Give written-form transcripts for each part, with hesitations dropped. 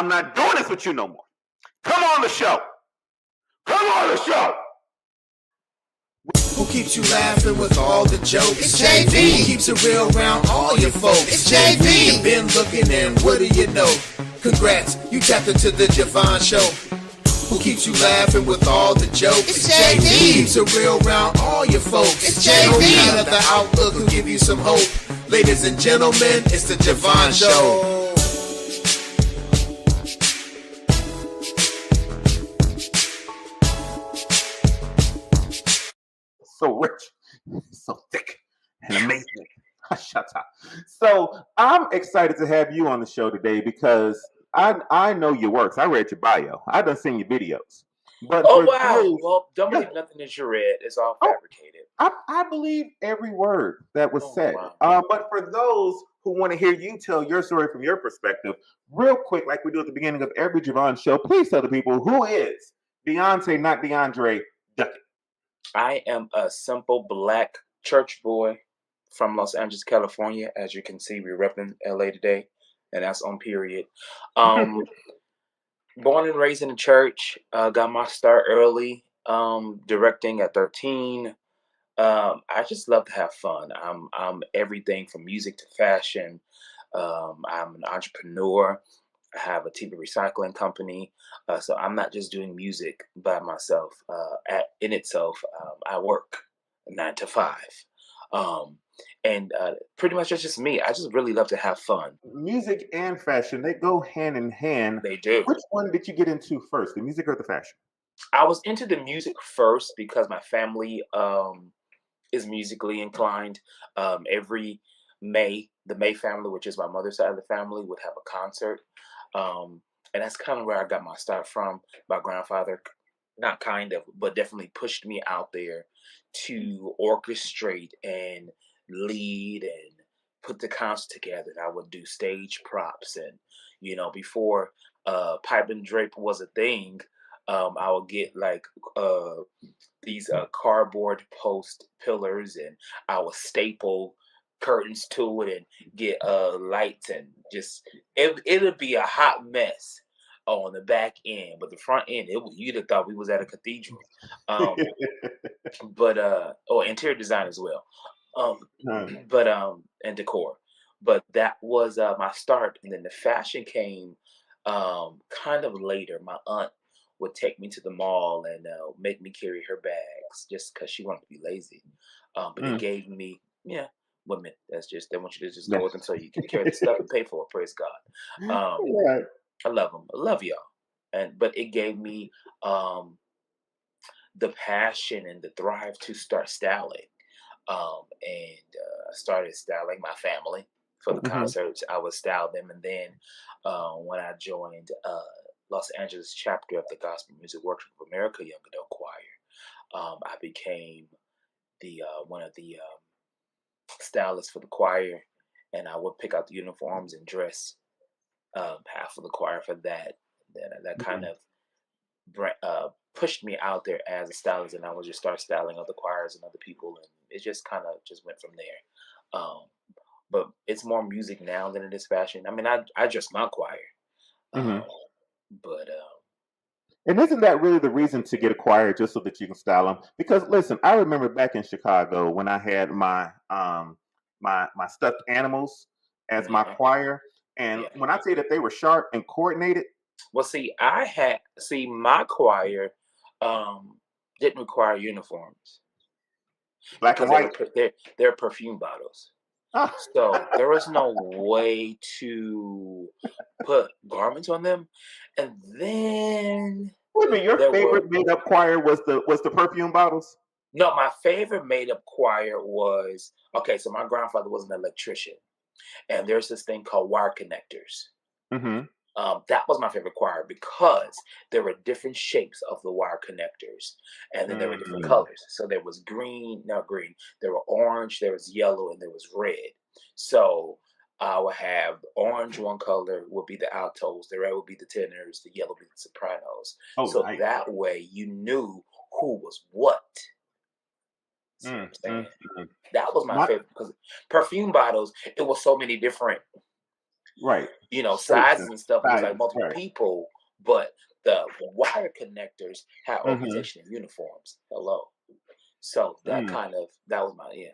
I'm not doing this with you no more. Come on the show. Come on the show. Who keeps you laughing with all the jokes? It's JV. Who keeps it real around all your folks? It's JV. You've been looking and what do you know? Congrats, you tapped into the Vaughn show. Who keeps you laughing with all the jokes? It's JV. Who keeps it real around all your folks? It's JV. No matter the outlook will give you some hope. Ladies and gentlemen, it's the Vaughn show. So rich, so thick, and amazing. Shut up. So I'm excited to have you on the show today because I know your works. I read your bio. I done seen your videos. But wow! Well, don't believe nothing that you read. It's all fabricated. I believe every word that was said. Wow. But for those who want to hear you tell your story from your perspective, real quick, like we do at the beginning of every Vaughn show, please tell the people who is De'Ante, not DeAndre, Duckett. I am a simple black church boy from Los Angeles, California. As you can see, we're repping LA today, and that's on period. Born and raised in the church, got my start early, directing at 13. I just love to have fun. I'm everything from music to fashion. I'm an entrepreneur. I have a TV recycling company, so I'm not just doing music by myself. In itself, I work 9 to 5, and pretty much it's just me. I just really love to have fun. Music and fashion, they go hand in hand. They do. Which one did you get into first, the music or the fashion? I was into the music first because my family is musically inclined. Every May, the May family, which is my mother's side of the family, would have a concert. And that's kind of where I got my start from. My grandfather, not kind of, but definitely pushed me out there to orchestrate and lead and put the concert together. And I would do stage props. And, before pipe and drape was a thing, I would get like these cardboard post pillars, and I would staple curtains to it and get lights, and just it'll be a hot mess on the back end, but the front end you'd have thought we was at a cathedral. But interior design as well, but and decor. But that was my start, and then the fashion came kind of later. My aunt would take me to the mall and make me carry her bags just because she wanted to be lazy. But it gave me women. They want you to just go with them so you can carry the stuff and pay for it. Praise God. Right. I love them. I love y'all. But it gave me the passion and the drive to start styling. And I started styling my family for the concerts. I would style them, and then when I joined Los Angeles chapter of the Gospel Music Workshop of America Young Adult Choir, I became the one of the stylists for the choir, and I would pick out the uniforms and dress half of the choir for that. That kind of pushed me out there as a stylist, and I would just start styling other choirs and other people, and it just kind of just went from there. But it's more music now than it is fashion. I mean, I dress my choir, but and isn't that really the reason to get a choir, just so that you can style them? Because listen, I remember back in Chicago when I had my my stuffed animals as my choir, and when I say that they were sharp and coordinated. Well, my choir didn't require uniforms. Black and white. They're perfume bottles. So there was no way to put garments on them. And then your favorite made-up choir was the perfume bottles? No, my favorite made-up choir was, so my grandfather was an electrician, and there's this thing called wire connectors. That was my favorite choir because there were different shapes of the wire connectors, and then there were different colors. So there was there were orange, there was yellow, and there was red. So I would have orange, one color would be the altos, the red would be the tenors, the yellow would be the sopranos. Nice. That way you knew who was what. That was my favorite, because perfume bottles, it was so many different Right. You know, Shirts sizes and and stuff. It was like sizes, multiple right. people, but the wire connectors had Mm-hmm. organization and uniforms. Hello. So that was my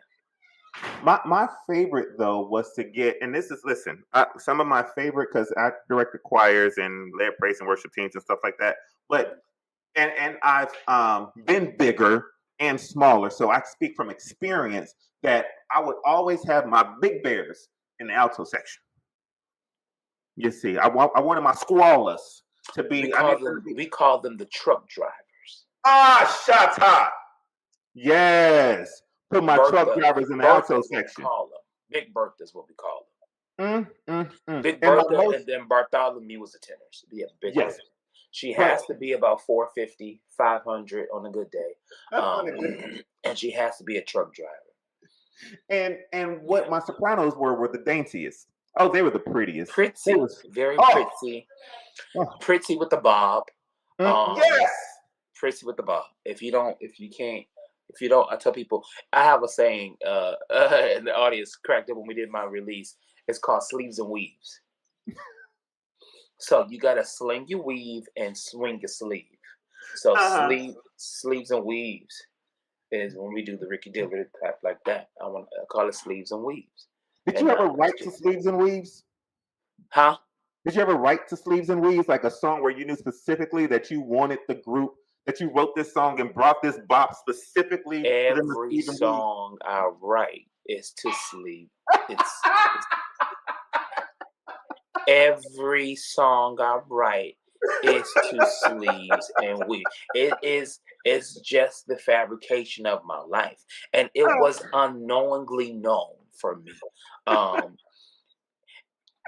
My favorite though was to get, and this is listen, some of my favorite because I directed choirs and led praise and worship teams and stuff like that. But and I've been bigger and smaller, so I speak from experience that I would always have my big bears in the alto section. You see, I wanted my squalors to be. we call them the truck drivers. Shut up. Yes, put my truck drivers in the alto Bertha's what we section. call them. Big Bertha's what we call them. Big And Bertha, and then Bartholomew was the tenors. Yeah, Big Yes. Bertha. She has to be about 450, 500 on a good day. And she has to be a truck driver. And what my sopranos were the daintiest. Oh, they were the prettiest. Pretty, very pretty. Pretty with the bob. Yes. Pretty with the bob. If you don't, I tell people, I have a saying, and the audience cracked up when we did my release. It's called sleeves and weaves. So you gotta sling your weave and swing your sleeve. So sleeves and weaves is when we do the Ricky Dillard clap like that. I want to call it sleeves and weaves. Did you ever write to sleeves and weaves? Huh? Did you ever write to sleeves and weaves, like a song where you knew specifically that you wanted the group, that you wrote this song and brought this bop specifically? Every song I write is to sleeve. Every song I write is to sleeves and weave. It's just the fabrication of my life, and it was unknowingly known for me. And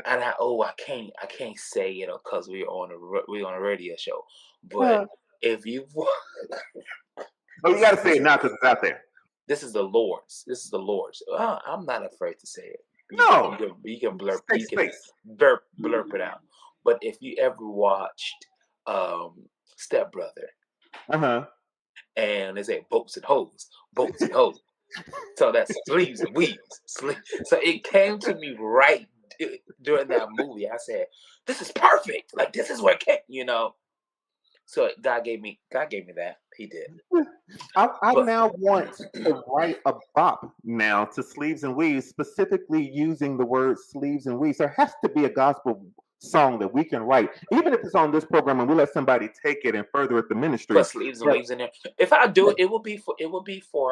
I can't say it because we're on a radio show. But if you, you got to say it now because it's out there. This is the Lord's. I'm not afraid to say it. You can blurp. You can blurp it out. But if you ever watched Step Brother, and they say boats and hoes, so that's sleeves and weaves. So it came to me right during that movie. I said, "This is perfect. Like this is where it came." So God gave me that. He did. I now want to write a bop now to sleeves and weaves, specifically using the word sleeves and weaves. There has to be a gospel song that we can write, even if it's on this program and we let somebody take it and further it the ministry. Put sleeves and weaves in there. If I do it, it will be for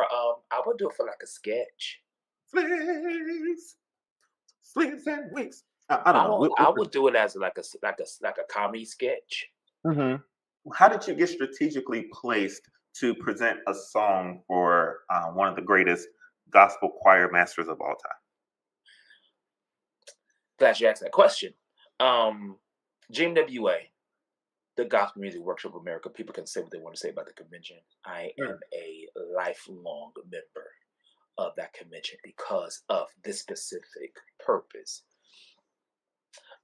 I would do it for like a sketch. Sleeves and weaves. I don't know. I would do it as like a comedy sketch. How did you get strategically placed to present a song for one of the greatest gospel choir masters of all time? Glad you asked that question. GMWA, the Gospel Music Workshop of America. People can say what they want to say about the convention. I am a lifelong member of that convention because of this specific purpose.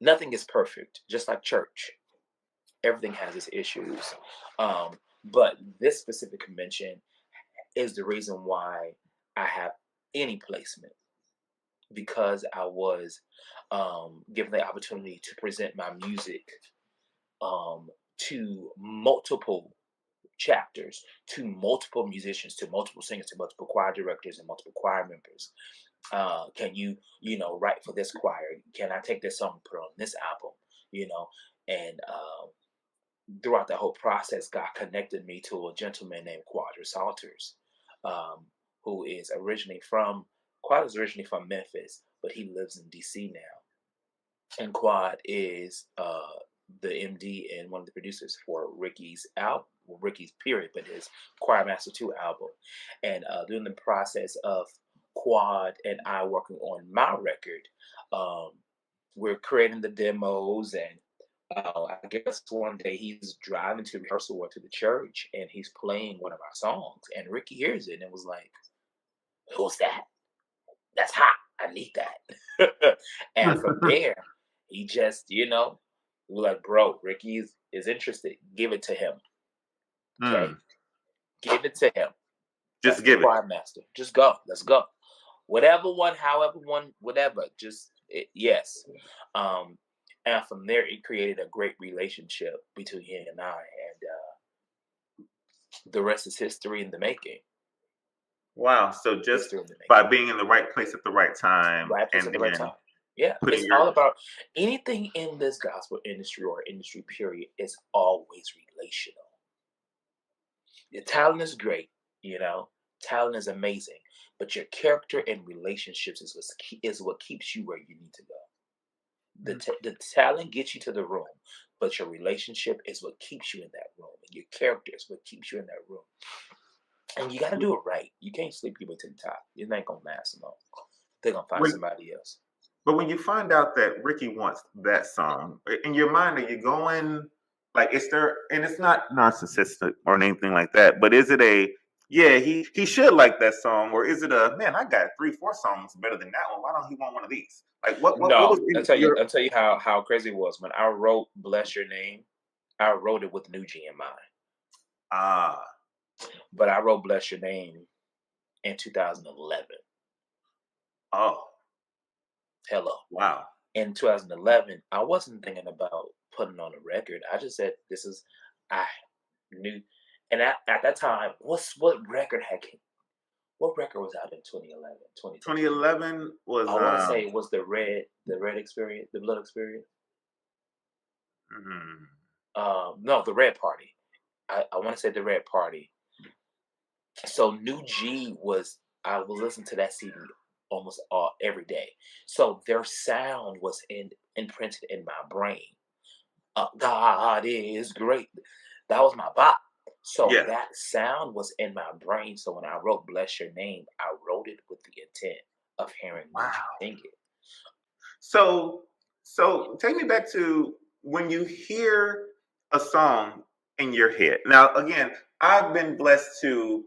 Nothing is perfect, just like church. Everything has its issues. But this specific convention is the reason why I have any placement, because I was given the opportunity to present my music to multiple chapters, to multiple musicians, to multiple singers, to multiple choir directors and multiple choir members. Can you write for this choir? Can I take this song and put it on this album? And throughout the whole process, God connected me to a gentleman named Quadra Salters, who is originally from Memphis, but he lives in DC now. And Quad is the MD and one of the producers for Ricky's album, but his Choir Master 2 album. And during the process of Quad and I working on my record, we're creating the demos, and I guess one day he's driving to rehearsal or to the church, and he's playing one of our songs, and Ricky hears it and was like, "Who's that? That's hot. I need that." And from there, he just, we're like, "Bro, Ricky is interested. Give it to him. Okay, give it to him. Just give it. Choir master. Just go. Let's go. Whatever one, however one, whatever. Just Yes. And from there, it created a great relationship between him and I, and the rest is history in the making. Wow. So just History in the by making. being in the right place at the right time, Right place and at the right then time. Yeah, putting it's your all about anything in this gospel industry or industry period is always relational. Your talent is great, you know, talent is amazing, but your character and relationships is what keeps you where you need to go. The talent gets you to the room, but your relationship is what keeps you in that room, and your character is what keeps you in that room. And you got to do it right. You can't sleep your way to the top. It ain't gonna last long. They're gonna find when somebody else. but when you find out that Ricky wants that song, in your mind, are you going like is there and it's not narcissistic or anything like that, but is it a yeah, he should like that song, or is it a man, I got 3, 4 songs better than that one. Why don't he want one of these? Like what No, was in your I'll tell you how crazy it was when I wrote "Bless Your Name." I wrote it with New G in mind, ah but I wrote "Bless Your Name" in 2011. oh Hello, wow. in 2011, I wasn't thinking about putting on a record. I just said this is I knew, and at that time, what record was out in 2011, 2010? 2011 was I want to say it was the Red Experience, the Blood Experience. mhm. No, the Red Party. I want to say the Red Party. So New G was I was listening to that CD almost all every day. So their sound was imprinted in my brain. God is great. That was my bop. So Yeah. that sound was in my brain. So when I wrote "Bless Your Name," I wrote it with the intent of hearing New G Wow. sing it. So, so take me back to when you hear a song in your head. Now, again, I've been blessed to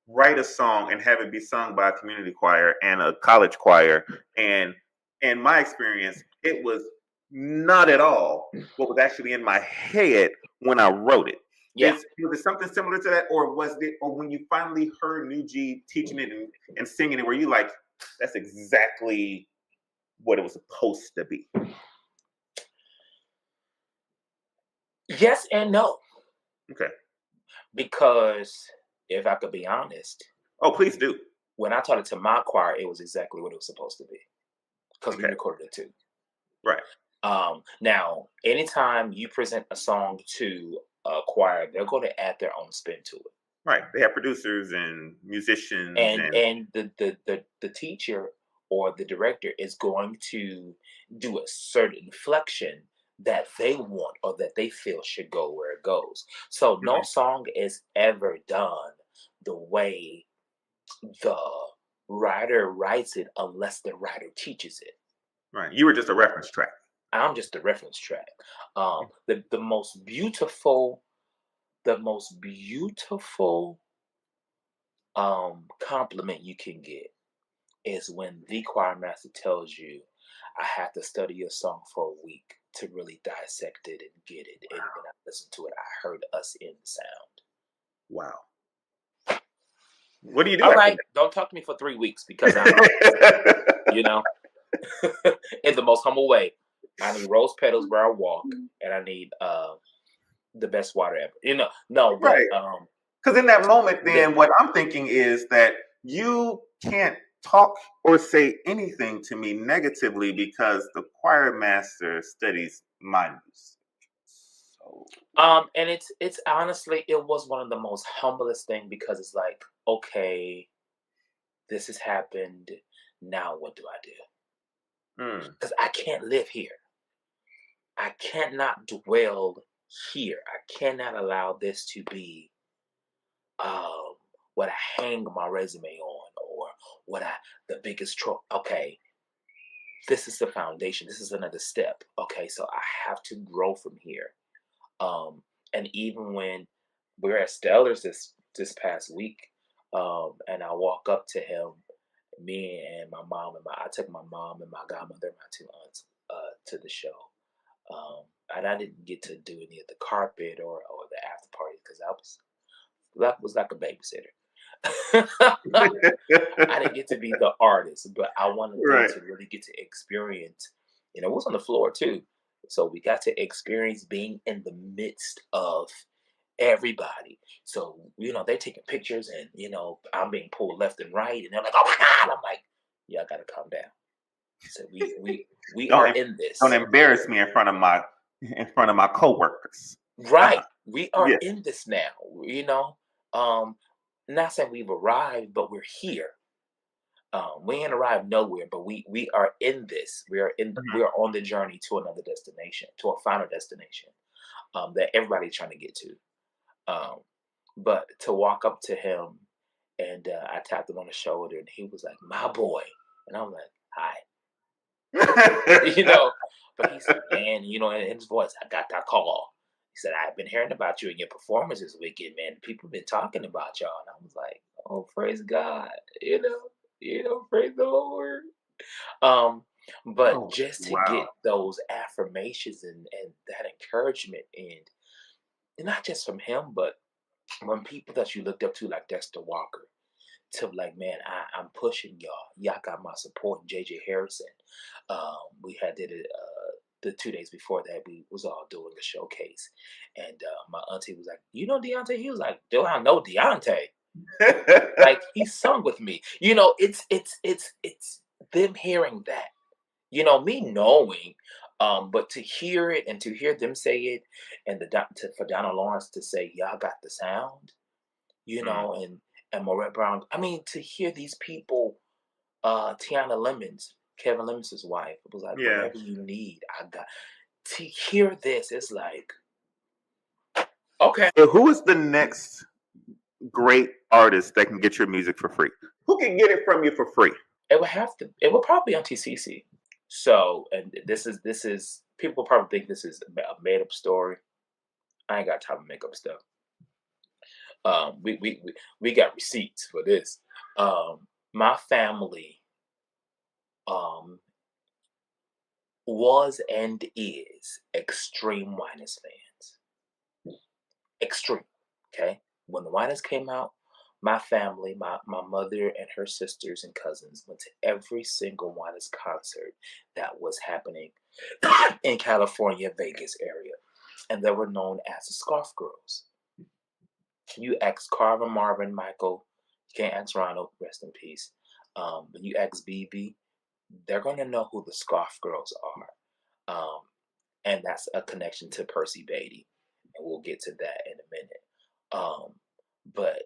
write a song and have it be sung by a community choir and a college choir. And in my experience, it was not at all what was actually in my head when I wrote it. Yeah. Was it something similar to that, or was it, or when you finally heard New G teaching it and singing it, were you like, that's exactly what it was supposed to be? Yes and no. Okay. Because if I could be honest, Oh, please do. when I taught it to my choir, it was exactly what it was supposed to be. Because we Okay. recorded it too. Right. Now, anytime you present a song to a choir, they're going to add their own spin to it. Right. They have producers and musicians and And the teacher or the director is going to do a certain inflection that they want or that they feel should go where it goes. So no mhm, song is ever done the way the writer writes it unless the writer teaches it. right. You were just a reference track. I'm just a reference track. The most beautiful, the most beautiful compliment you can get is when the choir master tells you, I had to study your song for a week to really dissect it and get it. And when I listened to it, I heard us in the sound. Wow. What do you do All after right, don't talk to me for 3 weeks because that? you know, in the most humble way. I need rose petals where I walk, and I need the best water ever. No, but Right. Because in that moment, the, then what I'm thinking is that you can't talk or say anything to me negatively because the choir master studies my music. So and it's honestly it was one of the most humblest thing because it's like, okay, this has happened. Now what do I do? mm, Because I can't live here. I cannot dwell here. I cannot allow this to be um, what I hang my resume on or what I the biggest trope. Okay, this is the foundation. This is another step. Okay, so I have to grow from here. And even when we were at Stellar's this past week, and I walk up to him, me and my mom and I took my mom and my godmother, my two aunts, to the show. And I didn't get to do any of the carpet or the after party because that was like a babysitter. I didn't get to be the artist, but I wanted them Right. to really get to experience, it was on the floor too. So we got to experience being in the midst of everybody. So, they're taking pictures and, I'm being pulled left and right and they're like, oh my God. I'm like, yeah, I gotta calm down. So we Don't are em- in don't this. embarrass me in front of my coworkers. Right. We are Yeah. in this now, you know. Um, Not saying we've arrived, but we're here. We ain't arrived nowhere, but we are in this. We Mhm. are on the journey to another destination, to a final destination, that everybody's trying to get to. Um, but to walk up to him and I tapped him on the shoulder and he was like, "My boy," and I'm like, "Hi," you know. But he said, "Man, in his voice, I got that call." He said, "I've been hearing about you and your performance this weekend, man. People been talking about y'all." And I was like, "Oh, praise God," praise the Lord. Um, but Oh, just to wow. get those affirmations and that encouragement, and not just from him, but when people that you looked up to, like Dexter Walker, to like, man, I'm pushing y'all. Y'all got my support. JJ Harrison. We had did it the 2 days before that. We was all doing a showcase, and my auntie was like, "You know De'Ante?" He was like, "Do I know De'Ante?" Like he sung with me. It's them hearing that. Me knowing, but to hear it and to hear them say it, and for Donna Lawrence to say, "Y'all got the sound," Mm. and Moret Brown. I mean, to hear these people, Tiana Lemons, Kevin Lemons' wife, was like, Yeah. "Whatever you need, I got." To hear this, it's like, okay, So who is the next great artist that can get your music for free? Who can get it from you for free? it would probably be on TCC. So, and this is people probably think this is a made up story. I ain't got time to make up stuff. We got receipts for this. My family um was and is extreme Winans fans. Extreme. Okay. When the Winans came out, my family, my mother and her sisters and cousins went to every single Winans concert that was happening in California, Vegas area. And they were known as the Scarf Girls. You ask Carvin, Marvin, Michael, you can't ask Ronald, rest in peace. But you ask BB, they're gonna know who the Scarf Girls are. And that's a connection to Percy Beatty. And we'll get to that in a minute. But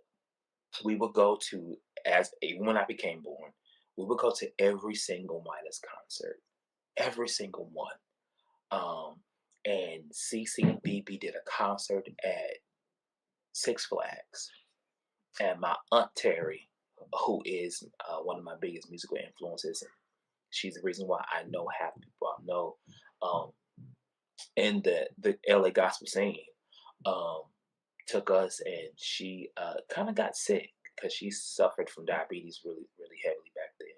we would go to, as even when I became born, we would go to every single Midas concert, every single one. And CC and BB did a concert at Six Flags, and my aunt Terry, who is one of my biggest musical influences, and she's the reason why I know half the people I know in the LA gospel scene, um, took us, and she kind of got sick because she suffered from diabetes really, really heavily back then.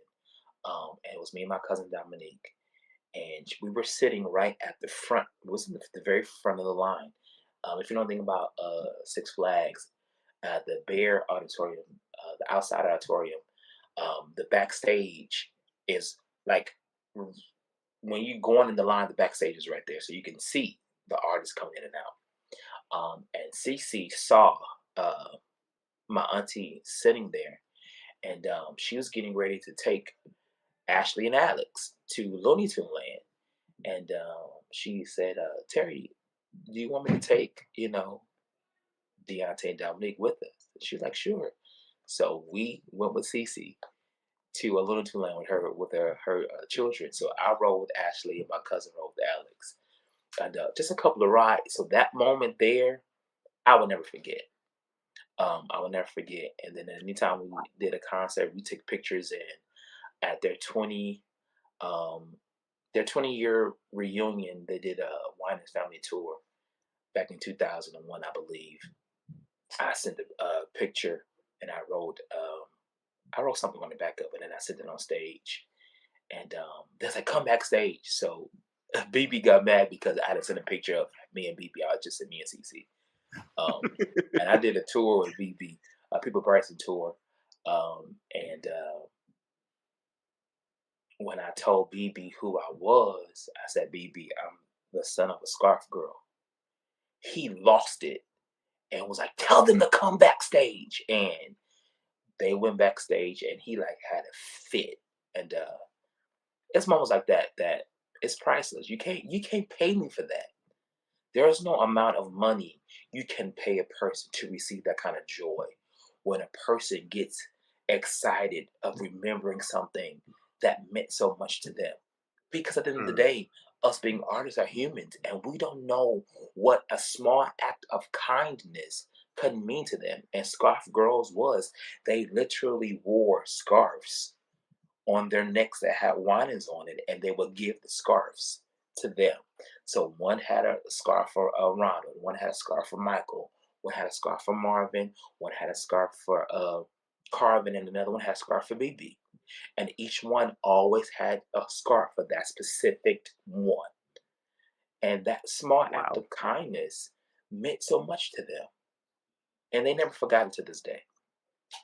And it was me and my cousin Dominique, and we were sitting right at the front. It was in the very front of the line. If you know anything about Six Flags, the Bear Auditorium, the outside auditorium, the backstage is like when you go on in the line, the backstage is right there, so you can see the artists coming in and out. And Cece saw uh, my auntie sitting there, and she was getting ready to take Ashley and Alex to Looney Tune Land, and she said, "Terry, do you want me to take De'Ante and Dominique with us?" She was like, "Sure." So we went with Cece to a Looney Tune Land with her children. So I rode with Ashley and my cousin rode with Alex, and just a couple of rides. So that moment there, I will never forget. I will never forget. And then anytime we did a concert, we took pictures and at um, their 20-year reunion, they did a Winans Family Tour back in 2001, I believe. I sent a picture and I wrote something on the back of it and I sent it on stage. And there's like come backstage. So BB got mad because I had sent a picture of me and BB. I just said me and CC. And I did a tour with BB, People Bryson tour. And when I told BB who I was, I said, BB, I'm the son of a scarf girl. He lost it and was like, tell them to come backstage. And they went backstage and he like had a fit. And it's moments like that it's priceless. You can't pay me for that. There is no amount of money you can pay a person to receive that kind of joy when a person gets excited of remembering something that meant so much to them. Because at the end of the day, us being artists are humans and we don't know what a small act of kindness could mean to them. And Scarf Girls they literally wore scarves on their necks that had whinings on it, and they would give the scarves to them. So one had a scarf for Ronald, one had a scarf for Michael, one had a scarf for Marvin, one had a scarf for Carvin, and another one had a scarf for BB. And each one always had a scarf for that specific one. And that small act of kindness meant so much to them. And they never forgot it to this day.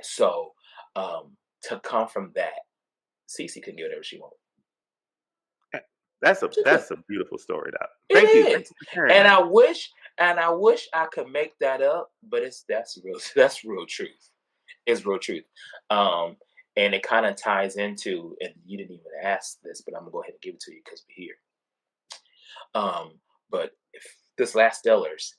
So to come from that, Cece can get whatever she wants. That's a beautiful story, Doc. Thank you. Thank you for sharing and that. I wish I could make that up, but that's real truth. It's real truth. And it kind of ties into, and you didn't even ask this, but I'm gonna go ahead and give it to you because we're here. But this last Stellars,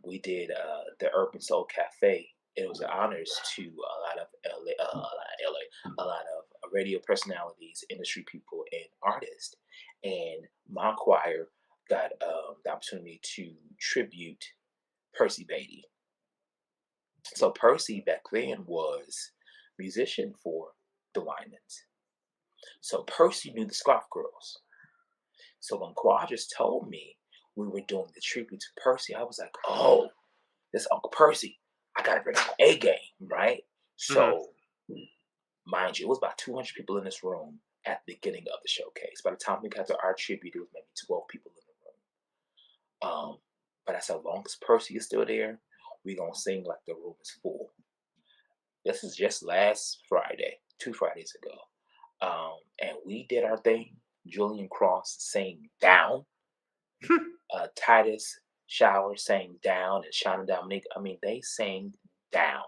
we did the Urban Soul Cafe. It was an honors to a lot of a lot of radio personalities, industry people, and artists. And my choir got the opportunity to tribute Percy Beatty. So Percy back then was musician for the Winans. So Percy knew the Scarf Girls. So when Quadras told me we were doing the tribute to Percy, I was like, oh, this Uncle Percy, I gotta bring my A game, right? So, mind you, it was about 200 people in this room at the beginning of the showcase. By the time we got to our tribute, it was maybe 12 people in the room. But I said, as long as Percy is still there, we're gonna sing like the room is full. This is just last Friday, 2 Fridays ago. And we did our thing. Julian Cross sang Down. Titus Shower sang Down, and Shauna Dominique, they sang Down.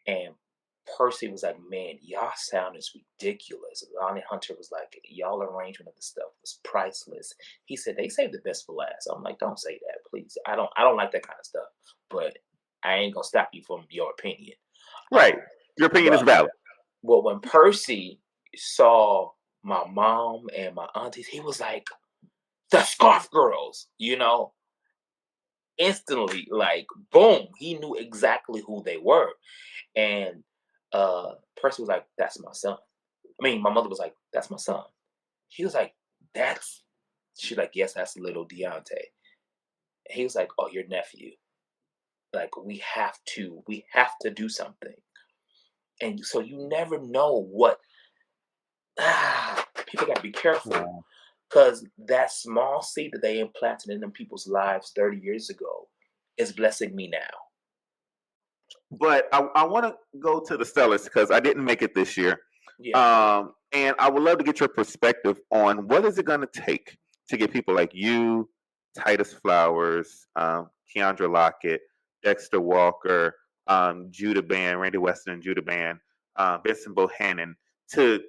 And Percy was like, man, y'all sound is ridiculous. Lonnie Hunter was like, y'all arrangement of the stuff was priceless. He said, they saved the best for last. I'm like, don't say that, please. I don't like that kind of stuff. But I ain't gonna stop you from your opinion. Right. Your opinion is valid. Well, when Percy saw my mom and my aunties, he was like, the Scarf Girls, instantly, like, boom, he knew exactly who they were. And Percy was like, that's my son. My mother was like, that's my son. He was like, she's like, yes, that's little De'Ante. And he was like, oh, your nephew. Like, we have to do something. And so you never know what, people got to be careful. Because that small seed that they implanted in them people's lives 30 years ago is blessing me now. But I want to go to the Stellars because I didn't make it this year. Yeah. And I would love to get your perspective on what is it going to take to get people like you, Titus Flowers, Keandra Lockett, Dexter Walker, Judah Band, Randy Weston and Judah Band, Vincent Bohannon to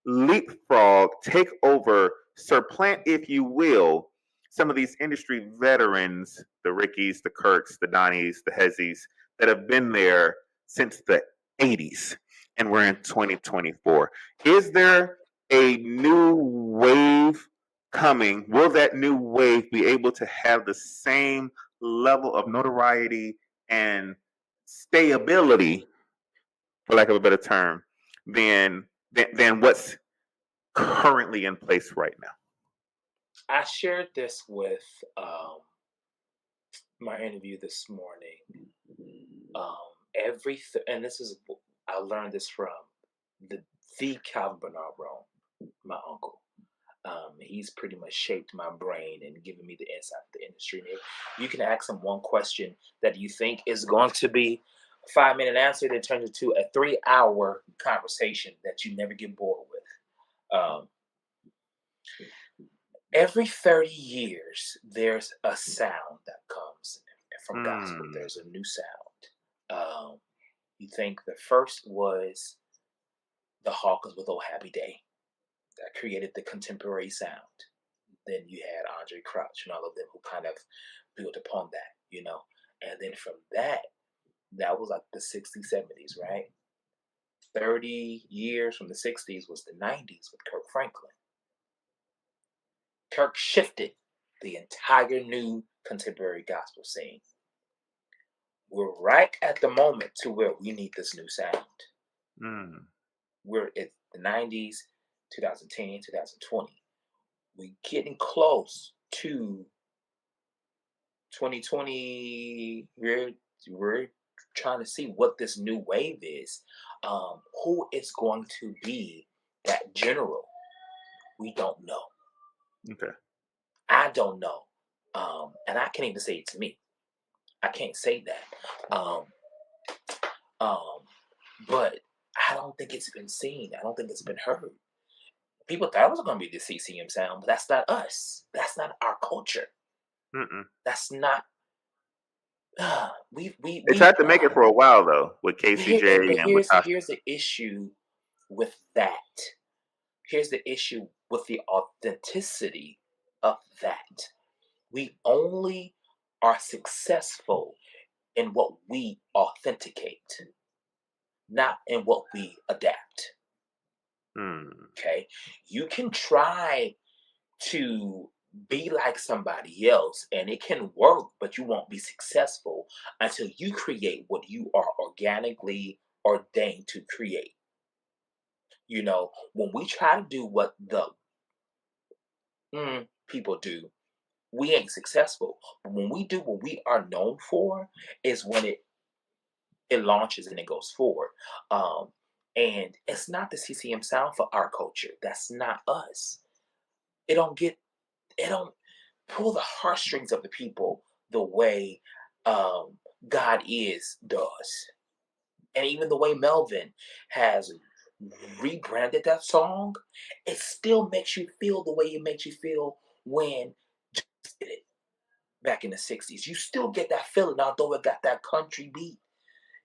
leapfrog, take over, supplant, if you will, some of these industry veterans, the Rickies, the Kirks, the Donnies, the Hezzies, that have been there since the 80s, and we're in 2024. Is there a new wave coming? Will that new wave be able to have the same level of notoriety and stability, for lack of a better term, than what's currently in place right now? I shared this with my interview this morning. And this is, I learned this from the Calvin Bernard Rome, my uncle. He's pretty much shaped my brain and given me the insight of the industry. And you can ask him one question that you think is going to be a 5-minute answer that turns into a 3-hour conversation that you never get bored with. Every 30 years, there's a sound that comes from gospel. There's a new sound. You think the first was the Hawkins with "Oh Happy Day" that created the contemporary sound. Then you had Andre Crouch and all of them who kind of built upon that, you know. And then from that was like the 60s, 70s, right? 30 years from the 60s was the 90s with Kirk Franklin. Kirk shifted the entire new contemporary gospel scene. We're right at the moment to where we need this new sound. We're at the 90s, 2010, 2020. We're getting close to 2020. We're trying to see what this new wave is. Who is going to be that general? We don't know. Okay. I don't know. And I can't even say it to me. I can't say that. But I don't think it's been seen. I don't think it's been heard. People thought it was going to be the CCM sound, but that's not us. That's not our culture. That's not. We tried to make it for a while though with KCJ and with Tasha. Here's the issue with that. Here's the issue with the authenticity of that. We only are successful in what we authenticate, not in what we adapt. Okay? You can try to be like somebody else and it can work, but you won't be successful until you create what you are organically ordained to create. You know, when we try to do what the people do, we ain't successful. But when we do what we are known for is when it launches and it goes forward. And it's not the CCM sound for our culture. That's not us. It don't pull the heartstrings of the people the way God does. And even the way Melvin has rebranded that song, it still makes you feel the way it makes you feel when Just did it back in the 60s. You still get that feeling, although it got that country beat,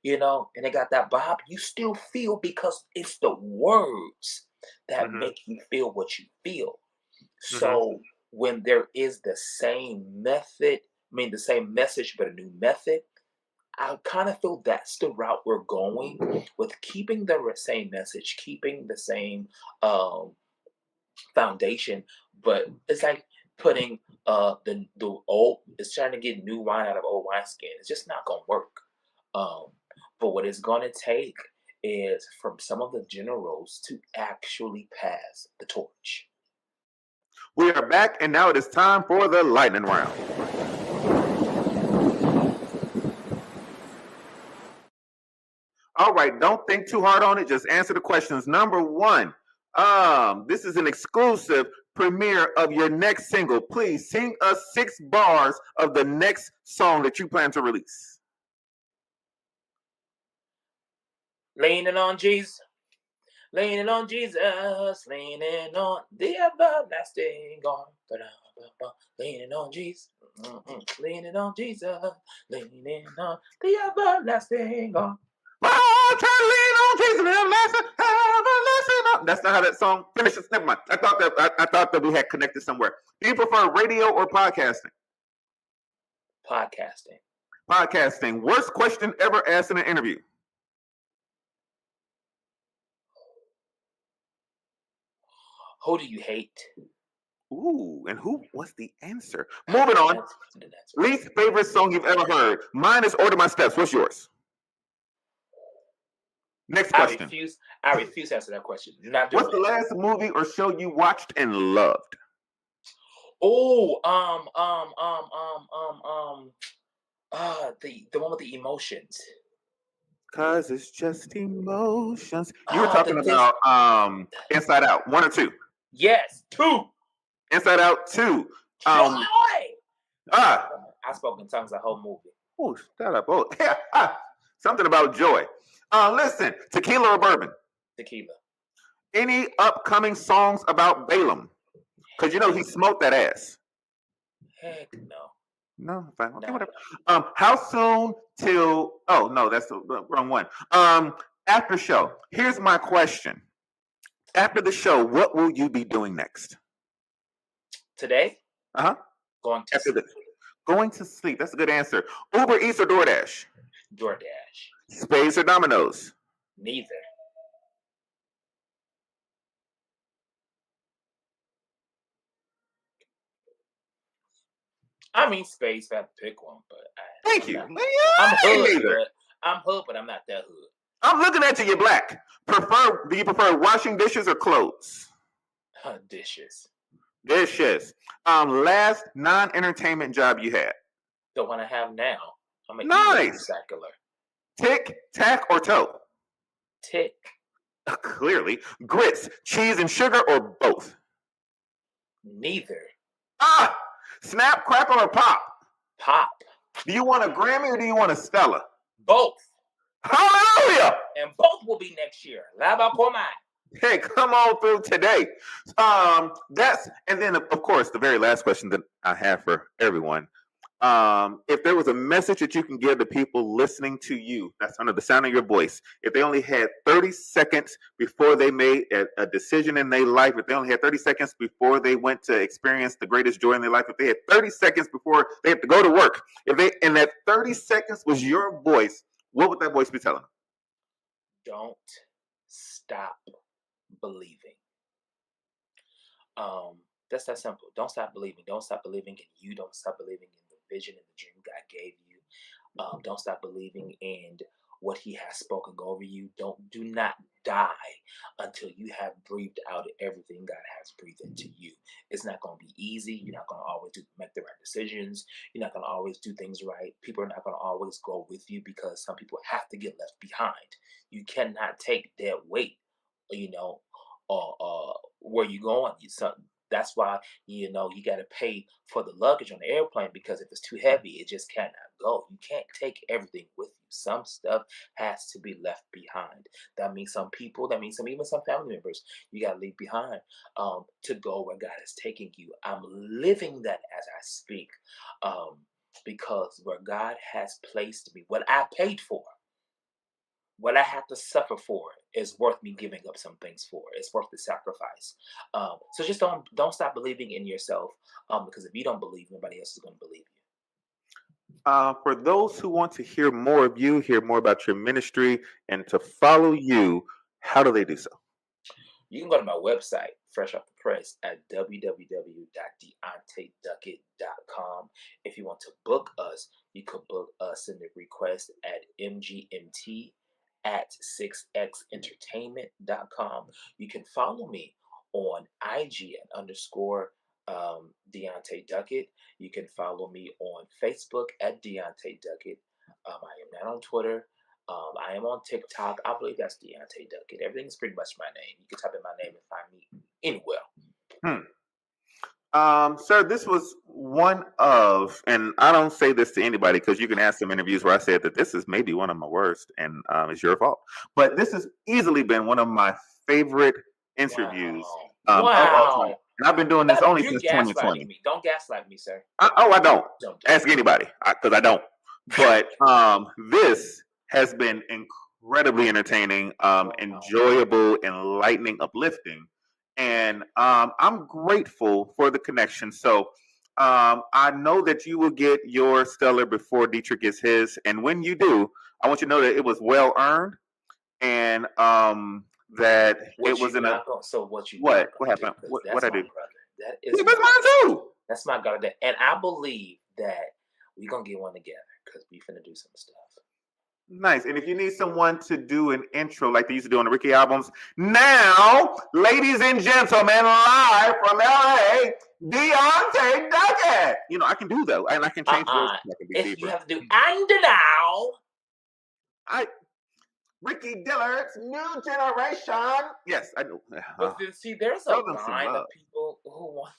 you know, and it got that bop. You still feel because it's the words that make you feel what you feel. So when there is the same method, the same message, but a new method, I kind of feel that's the route we're going with keeping the same message, keeping the same foundation, but it's like putting the old, it's trying to get new wine out of old wineskin. It's just not gonna work. But what it's gonna take is from some of the generals to actually pass the torch. We are back, and now it is time for the lightning round. All right, don't think too hard on it. Just answer the questions. Number one, this is an exclusive premiere of your next single. Please sing us 6 bars of the next song that you plan to release. Leaning on Jesus, leaning on Jesus, leaning on the everlasting God. Leaning on Jesus, leaning on Jesus, leaning on the everlasting God. Oh, try to lean on Jesus, everlasting. That's not how that song finishes. Never mind. I thought that we had connected somewhere. Do you prefer radio or podcasting? Podcasting. Podcasting. Worst question ever asked in an interview? Who do you hate? Ooh, and who was the answer? Moving on. Least favorite song you've ever heard. Mine is Order My Steps. What's yours? Next question. I refuse to answer that question. You're not doing What's the last movie or show you watched and loved? Oh, the one with the emotions. Cause it's just emotions. You were talking about Inside Out, 1 or 2? Yes, 2. Inside Out 2. I spoke in tongues the whole movie. Oh, shut up. Oh, yeah. Something about joy. Listen, tequila or bourbon? Tequila. Any upcoming songs about Balaam? Because you know he smoked that ass. Heck no. No, fine. Okay, No. whatever. How soon till? Oh no, that's the wrong one. After show. Here's my question. After the show, what will you be doing next? Today? Uh huh. Going to After sleep. going to sleep. That's a good answer. Uber Eats or DoorDash? DoorDash. Spades or dominoes? Neither. I mean, spades. If I have to pick one, but Thank you. I'm hood, Neither. but I'm hood, but I'm not that hood. I'm looking at you. You're black. Do you prefer washing dishes or clothes? Dishes. Dishes. Last non-entertainment job you had? The one I have now. I'm an Nice. recycler. Tick, tack, or toe? Tick. Clearly. Grits, cheese, and sugar, or both? Neither. Snap, crackle, or pop? Pop. Do you want a Grammy or do you want a Stella? Both. Hallelujah! And both will be next year. Labakoma. Hey, come on through today. And then of course the very last question that I have for everyone. If there was a message that you can give to people listening to you, that's under the sound of your voice, if they only had 30 seconds before they made a decision in their life, if they only had 30 seconds before they went to experience the greatest joy in their life, if they had 30 seconds before they had to go to work, and that 30 seconds was your voice, what would that voice be telling them? Don't stop believing. That's that simple. Don't stop believing. Don't stop believing in you. Don't stop believing in the vision and the dream God gave you. Don't stop believing in what He has spoken over you. Do not die until you have breathed out everything God has breathed into you. It's not going to be easy. You're not going to always make the right decisions. You're not going to always do things right. People are not going to always go with you because some people have to get left behind. You cannot take dead weight, where you going. That's why you got to pay for the luggage on the airplane, because if it's too heavy, it just cannot go. You can't take everything with you. Some stuff has to be left behind. That means some people, even some family members, you got to leave behind to go where God is taking you. I'm living that as I speak, because where God has placed me, what I paid for, what I have to suffer for is worth me giving up some things for. It's worth the sacrifice. So just don't stop believing in yourself, because if you don't believe, nobody else is going to believe you. For those who want to hear more of you, hear more about your ministry, and to follow you, how do they do so? You can go to my website, fresh off the press, at www.deanteduckett.com. If you want to book us, you could book us in the request at mgmt@6xentertainment.com. You can follow me on IG at _De'Ante Duckett. You can follow me on Facebook at De'Ante Duckett. I am not on Twitter. I am on TikTok. I believe that's De'Ante Duckett. Everything's pretty much my name. You can type in my name and find me anywhere. Sir, this was one of, and I don't say this to anybody because you can ask some interviews where I said that this is maybe one of my worst, and it's your fault. But this has easily been one of my favorite interviews of all time. And I've been doing this only since 2020. Me. Don't gaslight me, sir. I don't. Ask anybody, because I don't. But this has been incredibly entertaining, enjoyable, enlightening, uplifting. And I'm grateful for the connection. So I know that you will get your stellar before Dietrich gets his. And when you do, I want you to know that it was well earned, and that it was in a. So what happened? What I do? That is that's mine too. That's my God. And I believe that we're gonna get one together because we finna do some stuff. Nice. And if you need someone to do an intro like they used to do on the Ricky albums, now, ladies and gentlemen, live from LA, De'Ante Duckett. I can do that, and I can change voices. If you have to do and now, Ricky Dillard's new generation. Yes, I know. But then, see, there's a line of people who want.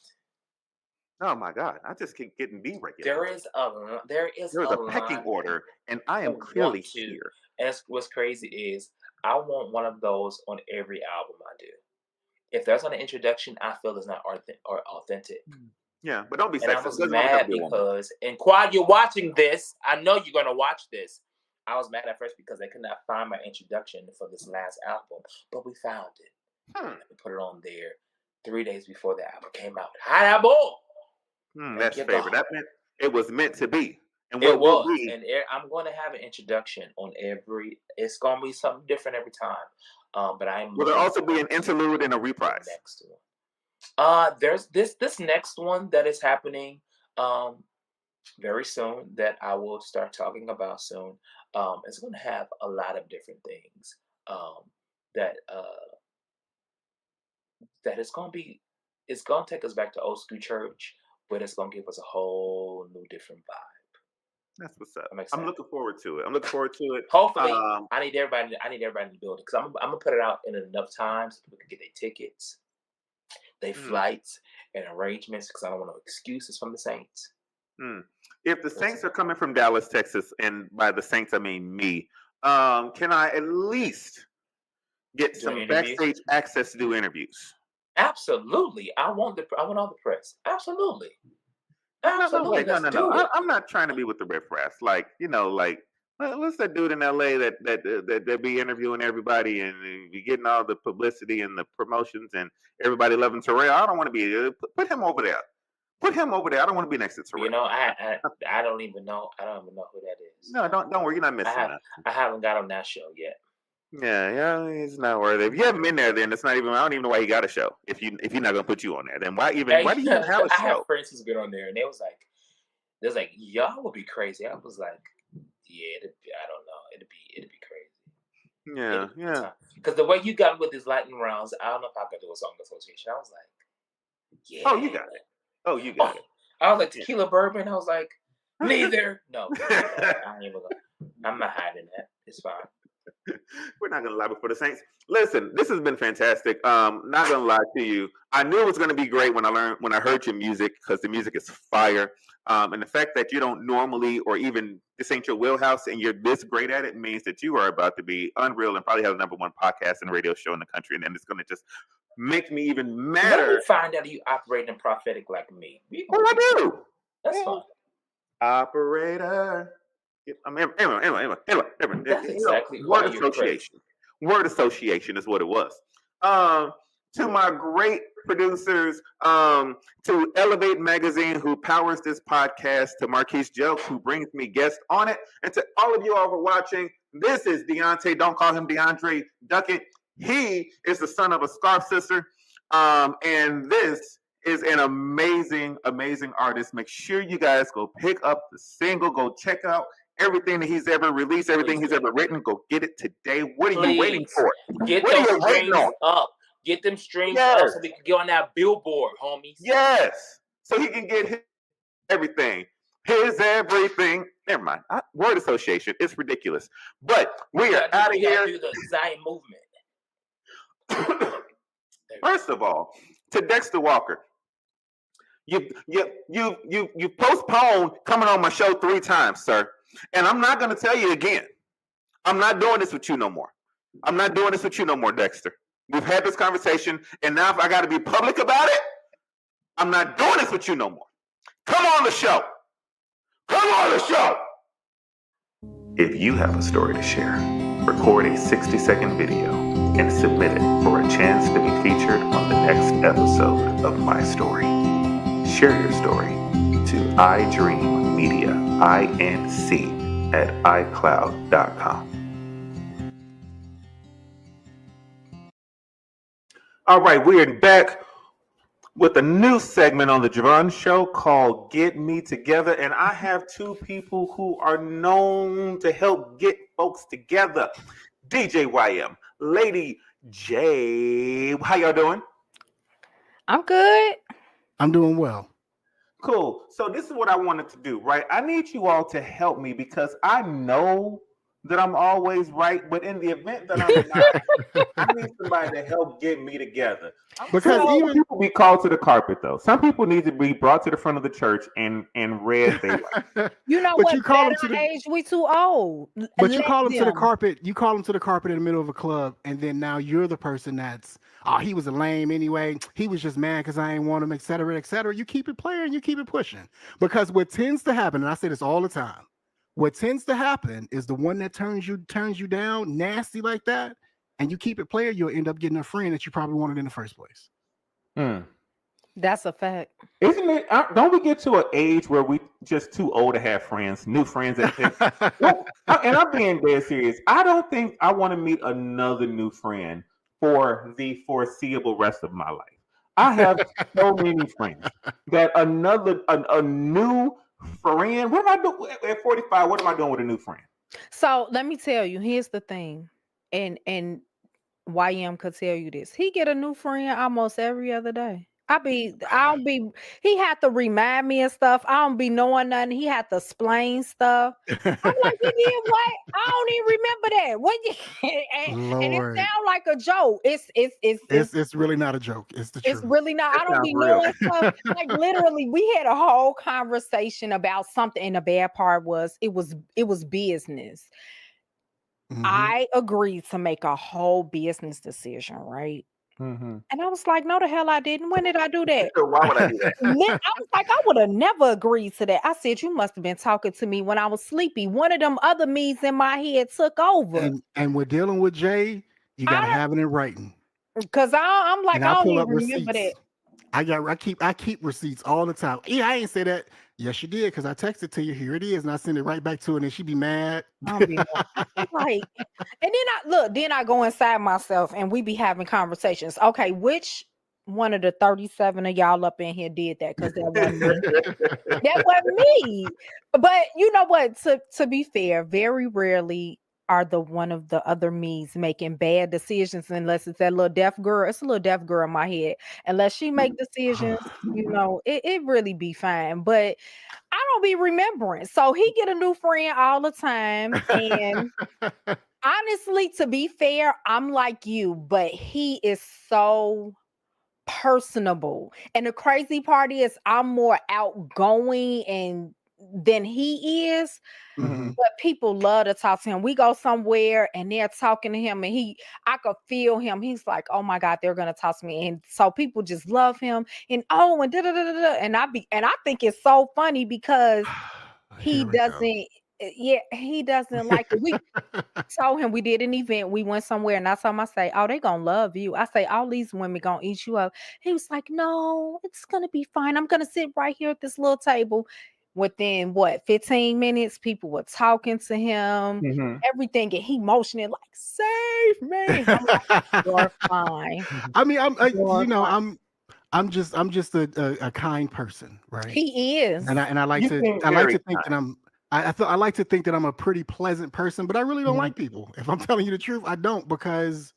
Oh my God! I just keep getting There deregulated. is a There is a pecking line order, and I am who want clearly to. here. And what's crazy is I want one of those on every album I do. If there's an introduction I feel is not or authentic. Yeah, but don't be And I sexist. was It doesn't always have to mad be a woman. because, and while you're watching this, I know you're gonna watch this. I was mad at first because they could not find my introduction for this last album, but we found it. Hmm. We put it on there 3 days before the album came out. Hi, boy. Thank That's you, favorite. God. That meant it was meant to be. And It what will was, be? and I'm going to have an introduction on every. It's going to be something different every time. But I'm Will there looking also be forward an interlude and a to the reprise? next one. There's this next one that is happening very soon that I will start talking about soon. It's going to have a lot of different things that that it's going to be. It's going to take us back to old school church, but it's going to give us a whole new different vibe. That's what's up. I'm I'm excited. looking forward to it. I'm looking forward to it. Hopefully, I need everybody in the building because I'm gonna put it out in enough time so people can get their tickets, their flights, and arrangements because I don't want no excuses from the Saints. If the Saints are coming from Dallas, Texas, and by the Saints I mean me, can I at least get Do an some interview? backstage access to do interviews? Absolutely, I want all the press. Absolutely, No, absolutely. wait, no, Let's no, no. do it. I'm not trying to be with the riffraff. Like, what's that dude in LA that be interviewing everybody and be getting all the publicity and the promotions and everybody loving Terrell? I don't want to be. Put him over there. Put him over there. I don't want to be next to Terrell. You know, I don't even know. I don't even know who that is. No, don't worry. You're not missing nothing. I haven't got on that show yet. Yeah, he's not worth it. If you haven't been there, then it's not even. I don't even know why you got a show. If you're not gonna put you on there, then why do you even have a I have show? friends who's been on there, and they was like, y'all would be crazy. I was like, yeah, I don't know. It'd be crazy. Yeah. Because the way you got with these lightning rounds, I don't know if I could do a song association. I was like, yeah. Oh, you got it. I was like, tequila bourbon. I was like, neither. No, I'm not hiding that. It's fine. We're not gonna lie before the Saints. Listen, this has been fantastic. Not gonna lie to you. I knew it was gonna be great when I heard your music because the music is fire. And the fact that you don't normally or even this ain't your wheelhouse and you're this great at it means that you are about to be unreal and probably have the #1 podcast and radio show in the country. And then it's gonna just make me even madder. Let me find out you operating prophetic like me. What I do? That's fine. Operator. Anyway. That's exactly word association. Word association is what it was. To my great producers, to Elevate Magazine, who powers this podcast, to Marquise Joke, who brings me guests on it, and to all of you all for watching. This is De'Ante. Don't call him DeAndre Duckett. He is the son of a scarf sister, and this is an amazing, amazing artist. Make sure you guys go pick up the single. Go check out everything that he's ever released, everything he's ever written. Go get it today. What are you waiting for? Get what those are you waiting streams on? up. Get them streams up so we can get on that billboard, homies. Yes. So he can get everything. His everything. Never mind. Word association. It's ridiculous. But we are out of here. Do the Zion movement. First of all, to Dexter Walker. You postponed coming on my show 3 times, sir. And I'm not going to tell you again. I'm not doing this with you no more. I'm not doing this with you no more, Dexter. We've had this conversation, and now if I got to be public about it, I'm not doing this with you no more. Come on the show. Come on the show. If you have a story to share, record a 60-second video and submit it for a chance to be featured on the next episode of My Story. Share your story to iDreamMedia, INC, at iCloud.com. All right, we are back with a new segment on the Javon Show called Get Me Together. And I have 2 people who are known to help get folks together. DJ YM, Lady J. How y'all doing? I'm good. I'm doing well. Cool. So this is what I wanted to do, right? I need you all to help me because I know that I'm always right, but in the event that I'm not, I need somebody to help get me together. Because Some even people be called to the carpet, though. Some people need to be brought to the front of the church and read they right. You know but what? you call them Better to the age, we too old. but you Let call them to the them. carpet. You call them to the carpet in the middle of a club, and then now you're the person that's he was a lame anyway. He was just mad because I ain't want him, et cetera, et cetera. You keep it playing, you keep it pushing. Because what tends to happen, and I say this all the time, what tends to happen is the one that turns you down nasty like that, and you keep it player, you'll end up getting a friend that you probably wanted in the first place. That's a fact. Isn't it? Don't we get to an age where we just too old to have friends, new friends? And I'm being dead serious. I don't think I want to meet another new friend for the foreseeable rest of my life. I have so many friends that a new friend. What am I doing at 45? What am I doing with a new friend? So let me tell you, here's the thing, and YM could tell you this. He get a new friend almost every other day. He had to remind me of stuff. I don't be knowing nothing. He had to explain stuff. I'm like, you did what? I don't even remember that. What and it sounds like a joke. It's really not a joke. It's the truth. It's really not. That I don't be sounds real. knowing stuff. Like literally, we had a whole conversation about something, and the bad part was it was business. Mhm. I agreed to make a whole business decision, right? Mhm. And I was like, no, the hell I didn't. When did I do that? So why would I do that? I was like, I would have never agreed to that. I said, you must have been talking to me when I was sleepy. One of them other me's in my head took over. And we're dealing with Jay. You got to have it in writing. Because I'm like, I don't even remember that. I keep receipts all the time. Yeah, I ain't say that. Yes, you did, because I texted to you. Here it is, and I send it right back to her, and then she be mad. I'll be like, and then I go inside myself, and we be having conversations. Okay, which one of the 37 of y'all up in here did that? Because that wasn't me. That wasn't me. But you know what? To be fair, very rarely are one of the other me's making bad decisions unless it's that little deaf girl. It's a little deaf girl in my head. Unless she make decisions, it really be fine. But I don't be remembering. So he get a new friend all the time. And honestly, to be fair, I'm like you, but he is so personable. And the crazy part is I'm more outgoing than he is. Mhm. But people love to talk to him. We go somewhere and they're talking to him, and I could feel him. He's like, oh my God, they're gonna talk to me. And so people just love him. And and da da da da. And I think it's so funny because he doesn't like it. We told him we did an event. We went somewhere, and I told him, I say, oh, they gonna love you. I say, all these women gonna eat you up. He was like, no, it's gonna be fine. I'm gonna sit right here at this little table. Within 15 minutes, people were talking to him, everything, and he motioning like, save me. I'm like, you're fine. I mean, I'm just a kind person, right? He is, and I like to think that I like to think that I'm a pretty pleasant person, but I really don't like people. If I'm telling you the truth, I don't, because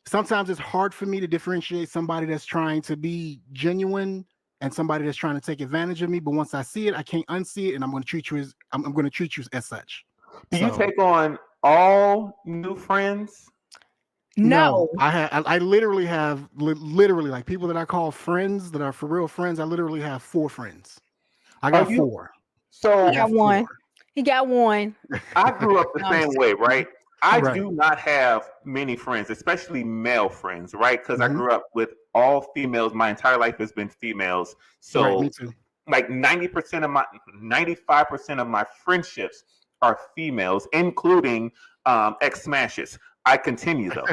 sometimes it's hard for me to differentiate somebody that's trying to be genuine and somebody that's trying to take advantage of me. But once I see it, I can't unsee it, and I'm going to treat you as such. Do you take on all new friends? No. I literally have like people that I call friends that are for real friends. I literally have 4 friends. I got 4. So he got one. He got one. I grew up the same way, right? I do not have many friends, especially male friends, right? Because I grew up with all females. My entire life has been females. So me too. Like 95% of my friendships are females, including ex-smashes. I continue though.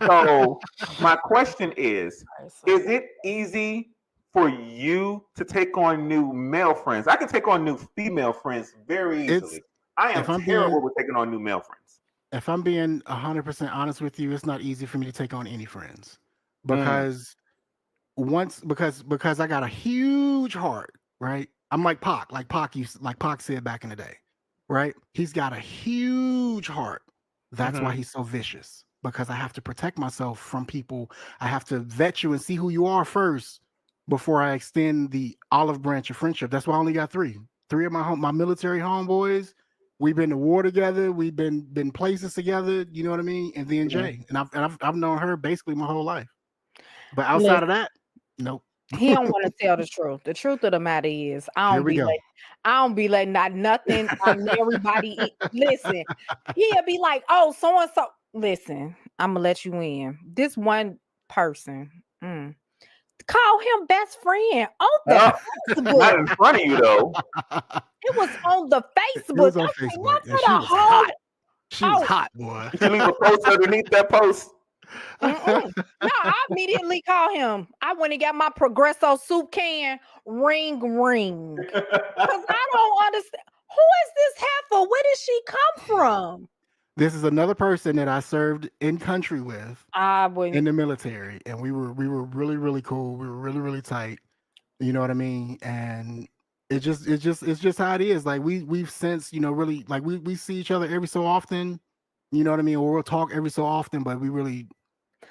So my question is it easy for you to take on new male friends? I can take on new female friends very easily. I am terrible with taking on new male friends. If I'm being 100% honest with you, it's not easy for me to take on any friends because because I got a huge heart, right? I'm like Pac, like Pac said back in the day, right? He's got a huge heart. That's why he's so vicious, because I have to protect myself from people. I have to vet you and see who you are first before I extend the olive branch of friendship. That's why I only got 3 of my military homeboys. we've been to war together. We've been places together. You know what I mean? And then Mhm. Jay, and I've known her basically my whole life. But outside Listen, of that, nope. he don't want to tell the truth. The truth of the matter is, Here we go. I don't be letting not nothing on everybody. Listen, he'll be like, "Oh, so and so." Listen, I'm gonna let you in. This one person, call him best friend on the Not Facebook. in front of you though. It was on the It Facebook. was on I'm saying, Facebook, not and for she the was whole. hot. She was Oh, hot, boy. Did you leave a post underneath that post? no, I immediately call him. I went and got my Progresso soup can. Ring. Because I don't understand. Who is this heifer? Where did she come from? This is another person that I served in country with I wouldn't. in the military, and we were really, really cool. We were really, really tight. You know what I mean? And it's just how it is. Like we've since, really, like we see each other every so often. You know what I mean? Or we'll talk every so often, but we really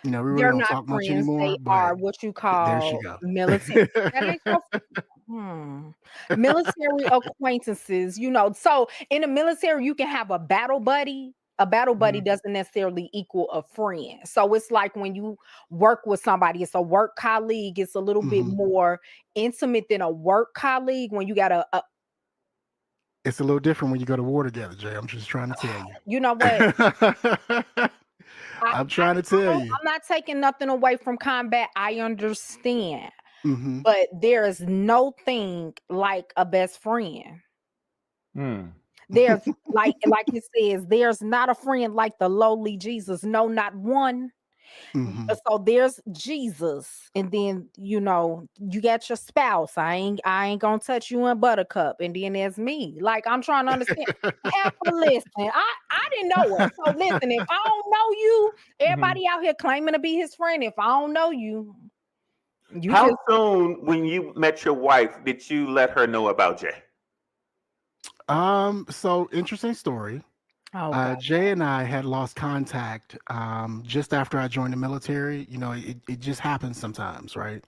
They're don't not talk much friends. anymore. They But are what you there she call go. military. That ain't your military acquaintances. So in the military, you can have a battle buddy. A battle buddy Mhm. doesn't necessarily equal a friend. So it's like when you work with somebody, it's a work colleague. It's a little bit Mhm. more intimate than a work colleague. When you got It's a little different when you go to war together, Jay. I'm just trying to tell you. you know what? I'm trying to tell you. I'm not taking nothing away from combat. I understand. Hmm. But there is no thing like a best friend. There's like it says, there's not a friend like the lowly Jesus. No, not one. Hmm. So there's Jesus, and then you got your spouse. I ain't gonna touch you in buttercup, and then there's me. Like I'm trying to understand. Listen, I didn't know it. So listen, if I don't know you, everybody out here claiming to be his friend. If I don't know you, How soon when you met your wife did you let her know about Jay? So interesting story. Jay and I had lost contact just after I joined the military. It just happens sometimes, right?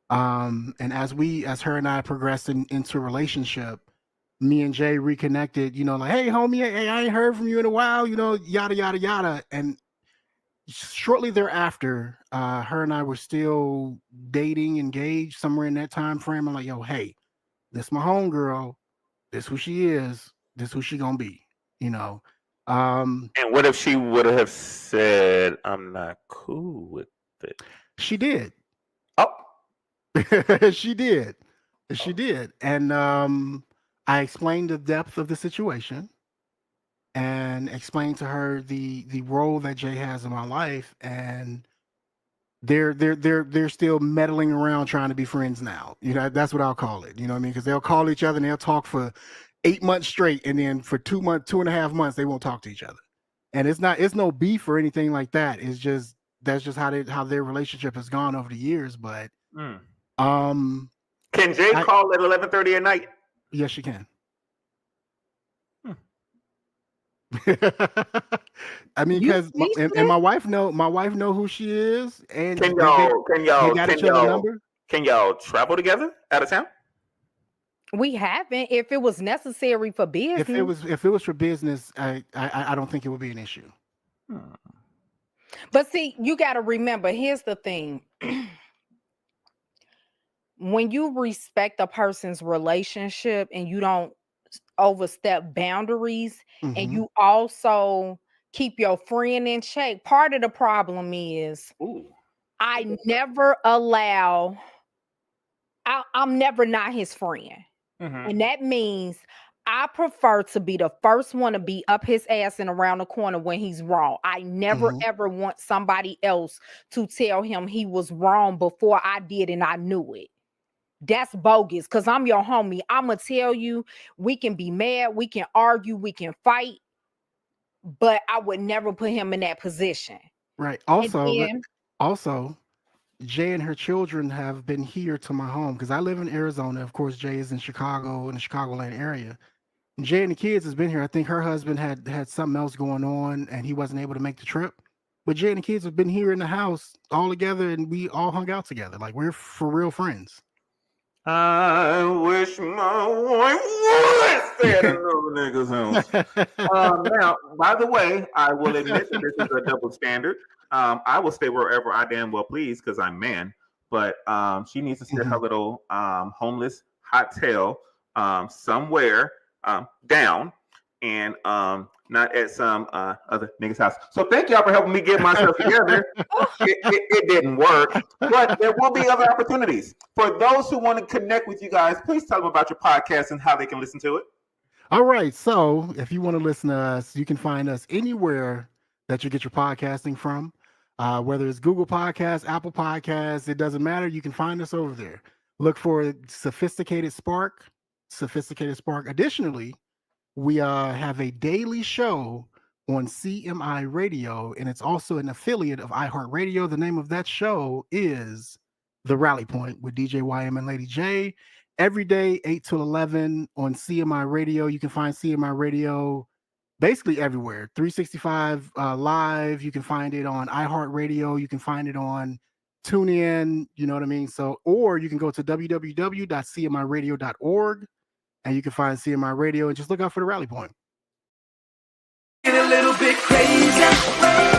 And as her and I progressed into a relationship, me and Jay reconnected, like, hey, homie, hey, I ain't heard from you in a while, yada, yada, yada. And shortly thereafter, her and I were still dating, engaged, somewhere in that time frame. I'm like, yo, hey, this my homegirl. This who she is. This who she gonna be, And what if she would have said, I'm not cool with it? She did. Oh. She did. She did. And I explained the depth of the situation and explained to her the role that Jay has in my life, and they're still meddling around trying to be friends now. That's what I'll call it. You know what I mean? Because they'll call each other and they'll talk for 8 months straight, and then for 2.5 months they won't talk to each other. And it's no beef or anything like that. It's just that's just how their relationship has gone over the years. But can Jay call at 11:30 at night? Yes, she can. I mean, because and my wife know who she is. And can y'all travel together out of town? We haven't. If it was necessary for business. If it was for business, I don't think it would be an issue. But see, you got to remember, here's the thing. When you respect a person's relationship and you don't overstep boundaries, and you also keep your friend in check, part of the problem is I'm never not his friend. And that means I prefer to be the first one to be up his ass and around the corner when he's wrong. I never ever want somebody else to tell him he was wrong before I did and I knew it. That's bogus, because I'm your homie. I'm going to tell you, we can be mad, we can argue, we can fight, but I would never put him in that position. Right. Also, Jay and her children have been here to my home because I live in Arizona. Of course, Jay is in Chicago, in the Chicagoland area. And Jay and the kids has been here. I think her husband had something else going on and he wasn't able to make the trip. But Jay and the kids have been here in the house all together, and we all hung out together. Like, we're for real friends. I wish my wife would say it in the the niggas' homes. Now, by the way, I will admit that this is a double standard. I will stay wherever I damn well please because I'm man. But she needs to sit her little homeless hotel somewhere down and not at some other nigga's house. So thank y'all for helping me get myself together. It didn't work, but there will be other opportunities. For those who want to connect with you guys, please tell them about your podcast and how they can listen to it. All right. So if you want to listen to us, you can find us anywhere that you get your podcasting from, whether it's Google Podcasts, Apple Podcasts, it doesn't matter. You can find us over there. Look for Sophisticated Spark. Additionally, we have a daily show on CMI Radio, and it's also an affiliate of iHeartRadio. The name of that show is The Rally Point with DJ YM and Lady J. Every day, 8 to 11 on CMI Radio. You can find CMI Radio basically everywhere. 365 Live. You can find it on iHeartRadio. You can find it on TuneIn. You know what I mean? So, or you can go to www.cmiradio.org. And you can find CMI Radio and just look out for The Rally Point. Get a little bit crazy.